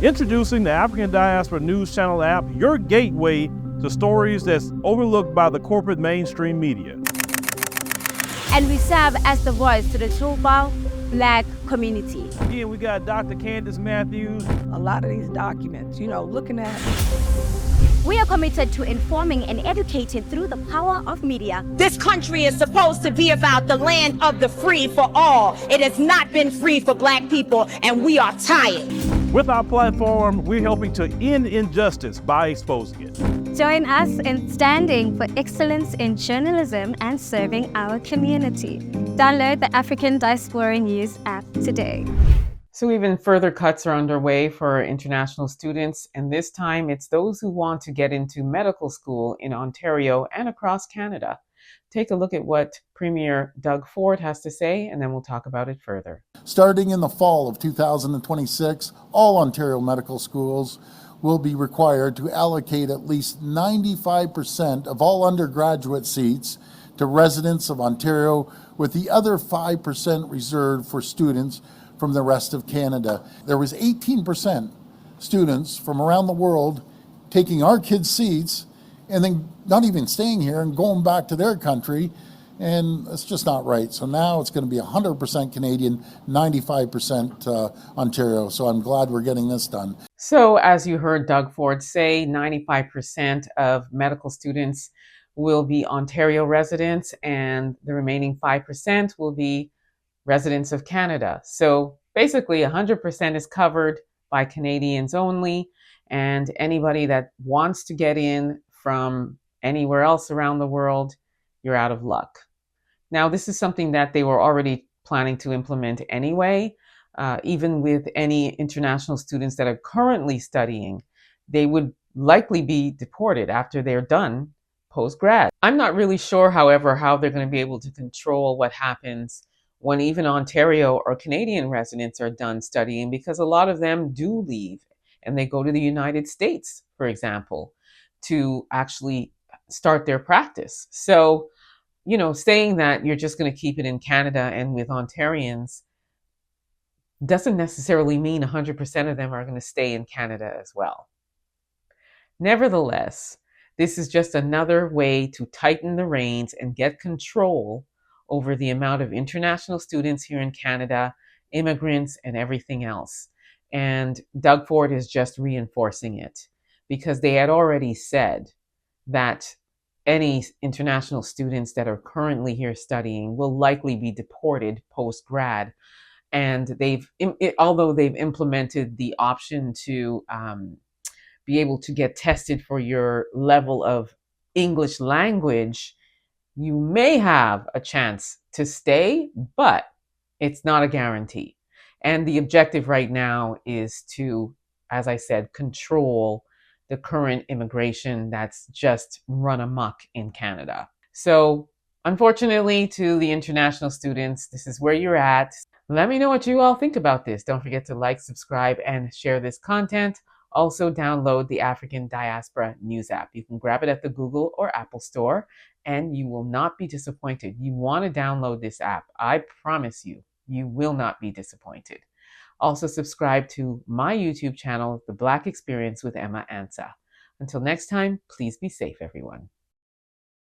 Introducing the African Diaspora News Channel app, your gateway to stories that's overlooked by the corporate mainstream media. And we serve as the voice to the global Black community. Again, we got Dr. Candace Matthews. A lot of these documents, looking at. We are committed to informing and educating through the power of media. This country is supposed to be about the land of the free for all. It has not been free for Black people, and we are tired. With our platform, we're helping to end injustice by exposing it. Join us in standing for excellence in journalism and serving our community. Download the African Diaspora News app today. So even further cuts are underway for international students, and this time it's those who want to get into medical school in Ontario and across Canada. Take a look at what Premier Doug Ford has to say, and then we'll talk about it further. Starting in the fall of 2026, all Ontario medical schools will be required to allocate at least 95% of all undergraduate seats to residents of Ontario, with the other 5% reserved for students from the rest of Canada. There was 18% students from around the world taking our kids' seats and then not even staying here and going back to their country, and it's just not right. So now it's going to be 100% Canadian, 95% Ontario. So I'm glad we're getting this done. So as you heard Doug Ford say, 95% of medical students will be Ontario residents, and the remaining 5% will be residents of Canada. So basically 100% is covered by Canadians only, and anybody that wants to get in from anywhere else around the world, you're out of luck. Now, this is something that they were already planning to implement anyway. Even with any international students that are currently studying, they would likely be deported after they're done post-grad. I'm not really sure, however, how they're going to be able to control what happens when even Ontario or Canadian residents are done studying, because a lot of them do leave and they go to the United States, for example, to actually start their practice. So, saying that you're just going to keep it in Canada and with Ontarians doesn't necessarily mean 100% of them are going to stay in Canada as well. Nevertheless, this is just another way to tighten the reins and get control over the amount of international students here in Canada, immigrants, and everything else. And Doug Ford is just reinforcing it, because they had already said that any international students that are currently here studying will likely be deported post-grad. And although they've implemented the option to be able to get tested for your level of English language, you may have a chance to stay, but it's not a guarantee. And the objective right now is to, as I said, control the current immigration that's just run amok in Canada. So unfortunately, to the international students, this is where you're at. Let me know what you all think about this. Don't forget to like, subscribe, and share this content. Also download the African Diaspora News app. You can grab it at the Google or Apple store, and you will not be disappointed. You want to download this app. I promise you, you will not be disappointed. Also subscribe to my YouTube channel, The Black Experience with Emma Ansah. Until next time, please be safe, everyone.